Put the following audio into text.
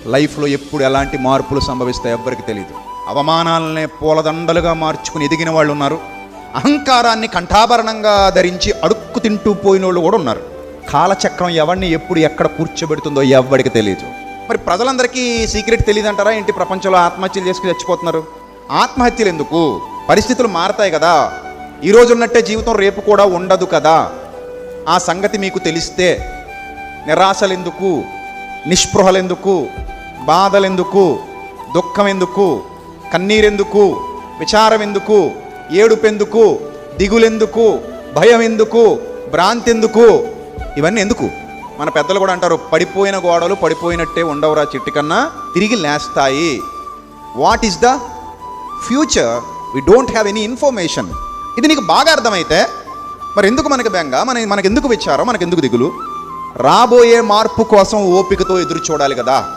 లైఫ్లో ఎప్పుడు ఎలాంటి మార్పులు సంభవిస్తాయో ఎవ్వరికి తెలియదు. అవమానాలనే పూలదండలుగా మార్చుకుని ఎదిగిన వాళ్ళు ఉన్నారు. అహంకారాన్ని కంఠాభరణంగా ధరించి అడుక్కు తింటూ పోయిన వాళ్ళు కూడా ఉన్నారు. కాలచక్రం ఎవరిని ఎప్పుడు ఎక్కడ కూర్చోబెడుతుందో ఎవ్వడికి తెలియదు. మరి ప్రజలందరికీ సీక్రెట్ తెలియదు అంటారా ఏంటి? ప్రపంచంలో ఆత్మహత్యలు చేసుకుని చచ్చిపోతున్నారు. ఆత్మహత్యలు ఎందుకు? పరిస్థితులు మారతాయి కదా. ఈరోజు ఉన్నట్టే జీవితం రేపు కూడా ఉండదు కదా. ఆ సంగతి మీకు తెలిస్తే నిరాశలు ఎందుకు, నిస్పృహలెందుకు, బాధలెందుకు, దుఃఖం ఎందుకు, కన్నీరెందుకు, విచారం ఎందుకు, ఏడుపెందుకు, దిగులెందుకు, భయం ఎందుకు, భ్రాంతి ఎందుకు? ఇవన్నీ ఎందుకు? మన పెద్దలు కూడా అంటారు, పడిపోయిన గోడలు పడిపోయినట్టే ఉండవురా చెట్టు కన్నా తిరిగి లేస్తాయి. What is the future? We don't have any information. ఇది నీకు బాగా అర్థమైతే మరి ఎందుకు మనకి బెంగ, మనకు ఎందుకు విచారం, మనకు ఎందుకు దిగులు? రాబోయే మార్పు కోసం ఓపికతో ఎదురు చూడాలి కదా.